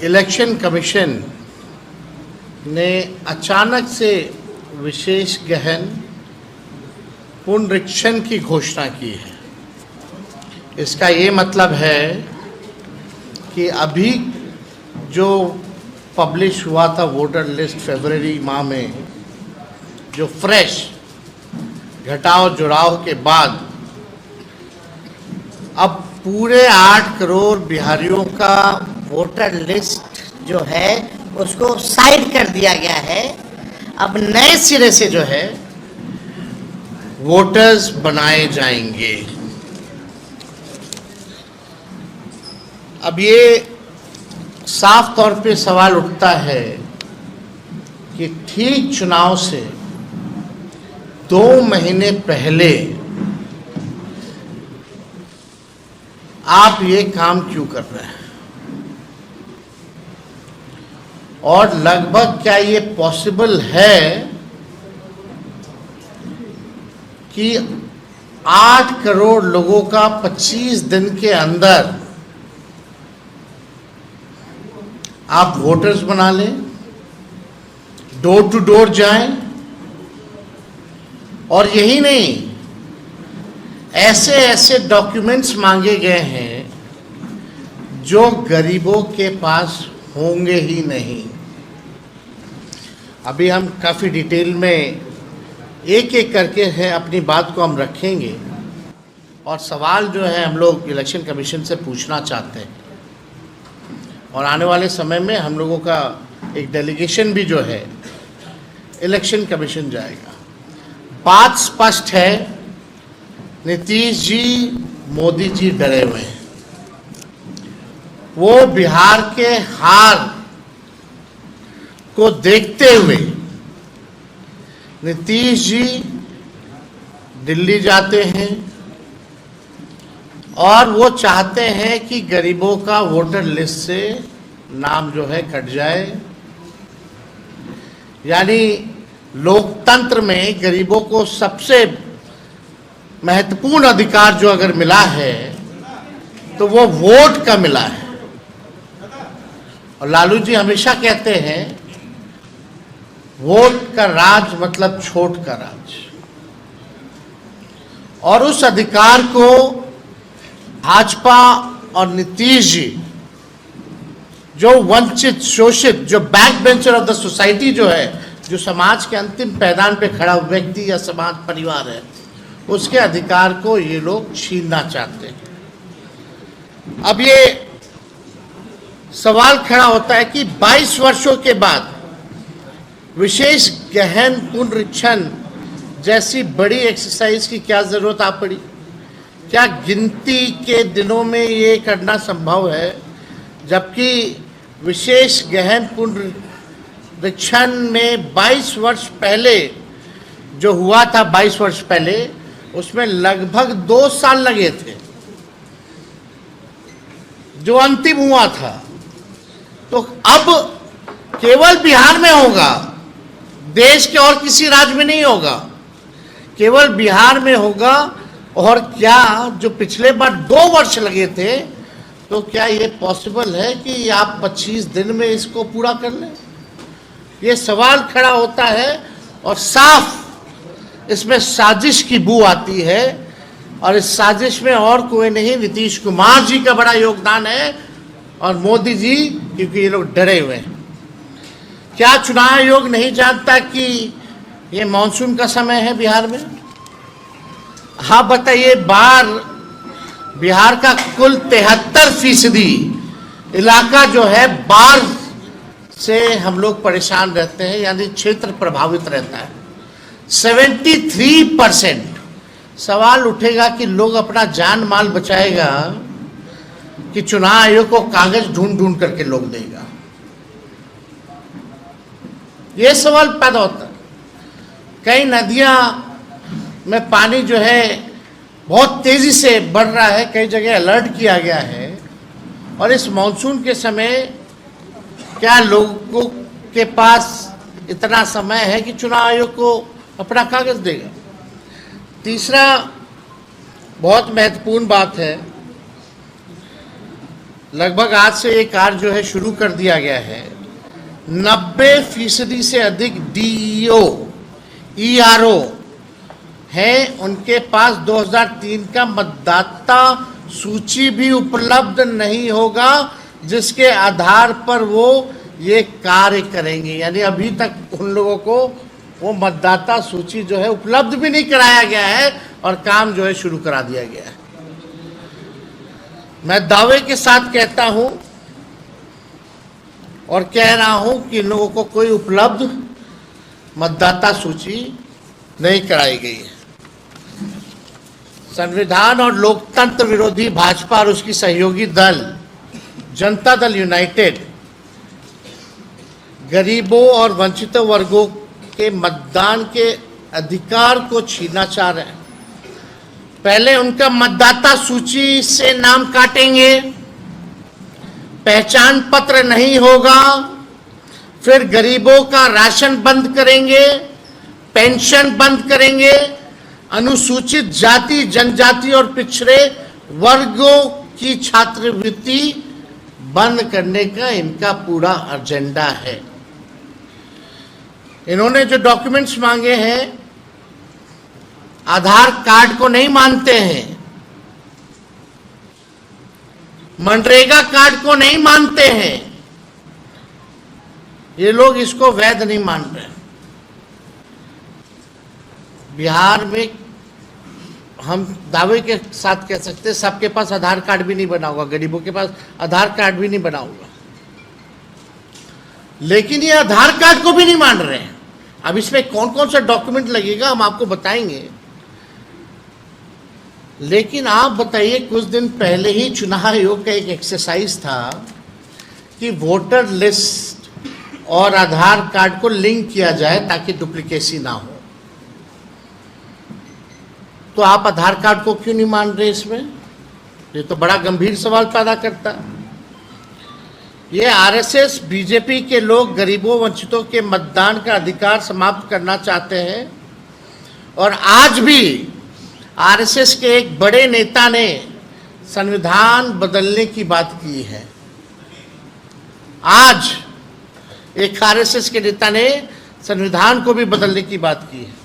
Election commission ने अचानक से विशेष गहन पुनरीक्षण की घोषणा की है। इसका ये मतलब है कि अभी जो पब्लिश हुआ था वोटर लिस्ट फरवरी माह में, जो फ्रेश घटाव जुड़ाव के बाद अब पूरे 8 करोड़ बिहारियों का वोटर लिस्ट जो है उसको साइड कर दिया गया है। अब नए सिरे से जो है वोटर्स बनाए जाएंगे। अब ये साफ तौर पे सवाल उठता है कि ठीक चुनाव से 2 महीने पहले आप ये काम क्यों कर रहे हैं, और लगभग क्या ये पॉसिबल है कि 8 करोड़ लोगों का 25 दिन के अंदर आप वोटर्स बना लें, डोर टू डोर जाएं, और यही नहीं, ऐसे ऐसे डॉक्यूमेंट्स मांगे गए हैं जो गरीबों के पास होंगे ही नहीं। अभी हम काफ़ी डिटेल में एक एक करके है अपनी बात को हम रखेंगे, और सवाल जो है हम लोग इलेक्शन कमीशन से पूछना चाहते हैं, और आने वाले समय में हम लोगों का एक डेलीगेशन भी जो है इलेक्शन कमीशन जाएगा। बात स्पष्ट है, नीतीश जी, मोदी जी डरे हुए हैं। वो बिहार के हार को देखते हुए नीतीश जी दिल्ली जाते हैं और वो चाहते हैं कि गरीबों का वोटर लिस्ट से नाम जो है कट जाए। यानी लोकतंत्र में गरीबों को सबसे महत्वपूर्ण अधिकार जो अगर मिला है तो वो वोट का मिला है। और लालू जी हमेशा कहते हैं वोट का राज मतलब छोट का राज, और उस अधिकार को भाजपा और नीतीश जी, जो वंचित शोषित, जो back bencher of the society जो है, जो समाज के अंतिम पैदान पे खड़ा व्यक्ति या समाज परिवार है, उसके अधिकार को ये लोग छीनना चाहते हैं। अब ये सवाल खड़ा होता है कि 22 वर्षों के बाद विशेष गहन पुनरीक्षण जैसी बड़ी एक्सरसाइज की क्या जरूरत आ पड़ी? क्या गिनती के दिनों में ये करना संभव है, जबकि विशेष गहन पुनरीक्षण में 22 वर्ष पहले जो हुआ था, 22 वर्ष पहले उसमें लगभग 2 साल लगे थे जो अंतिम हुआ था। तो अब केवल बिहार में होगा, देश के और किसी राज्य में नहीं होगा, केवल बिहार में होगा। और क्या जो पिछले बार 2 वर्ष लगे थे, तो क्या ये पॉसिबल है कि आप 25 दिन में इसको पूरा कर लें? ये सवाल खड़ा होता है, और साफ इसमें साजिश की बू आती है। और इस साजिश में और कोई नहीं, नीतीश कुमार जी का बड़ा योगदान है, और मोदी जी, क्योंकि ये लोग डरे हुए हैं। क्या चुनाव आयोग नहीं जानता कि ये मानसून का समय है बिहार में? हाँ बताइए, बिहार का कुल 73% इलाका जो है बाढ़ से हम लोग परेशान रहते हैं, यानी क्षेत्र प्रभावित रहता है। 73%। सवाल उठेगा कि लोग अपना जान माल बचाएगा कि चुनाव आयोग को कागज ढूंढ ढूंढ करके लोग देगा? ये सवाल पैदा होता है। कई नदियां में पानी जो है बहुत तेजी से बढ़ रहा है, कई जगह अलर्ट किया गया है, और इस मानसून के समय क्या लोगों के पास इतना समय है कि चुनाव आयोग को अपना कागज देगा? तीसरा बहुत महत्वपूर्ण बात है, लगभग आज से ये कार्य जो है शुरू कर दिया गया है। 90% से अधिक डीईओ ईआरओ हैं, उनके पास 2003 का मतदाता सूची भी उपलब्ध नहीं होगा, जिसके आधार पर वो ये कार्य करेंगे। यानी अभी तक उन लोगों को वो मतदाता सूची जो है उपलब्ध भी नहीं कराया गया है और काम जो है शुरू करा दिया गया है। मैं दावे के साथ कहता हूं और कह रहा हूं कि इन लोगों को कोई उपलब्ध मतदाता सूची नहीं कराई गई है। संविधान और लोकतंत्र विरोधी भाजपा और उसकी सहयोगी दल जनता दल यूनाइटेड गरीबों और वंचित वर्गों के मतदान के अधिकार को छीनना चाह रहे हैं। पहले उनका मतदाता सूची से नाम काटेंगे, पहचान पत्र नहीं होगा, फिर गरीबों का राशन बंद करेंगे, पेंशन बंद करेंगे, अनुसूचित जाति जनजाति और पिछड़े वर्गों की छात्रवृत्ति बंद करने का इनका पूरा एजेंडा है। इन्होंने जो डॉक्यूमेंट्स मांगे हैं, आधार कार्ड को नहीं मानते हैं, मनरेगा कार्ड को नहीं मानते हैं, ये लोग इसको वैध नहीं मान रहे। बिहार में हम दावे के साथ कह सकते हैं सबके पास आधार कार्ड भी नहीं बना होगा, गरीबों के पास आधार कार्ड भी नहीं बना होगा, लेकिन ये आधार कार्ड को भी नहीं मान रहे हैं। अब इसमें कौन कौन सा डॉक्यूमेंट लगेगा हम आपको बताएंगे, लेकिन आप बताइए, कुछ दिन पहले ही चुनाव आयोग का एक एक्सरसाइज था कि वोटर लिस्ट और आधार कार्ड को लिंक किया जाए ताकि डुप्लीकेसी ना हो। तो आप आधार कार्ड को क्यों नहीं मान रहे इसमें? ये तो बड़ा गंभीर सवाल पैदा करता है। ये आरएसएस बीजेपी के लोग गरीबों वंचितों के मतदान का अधिकार समाप्त करना चाहते हैं और आज भी आरएसएस के एक बड़े नेता ने संविधान बदलने की बात की है। आज एक आरएसएस के नेता ने संविधान को भी बदलने की बात की है।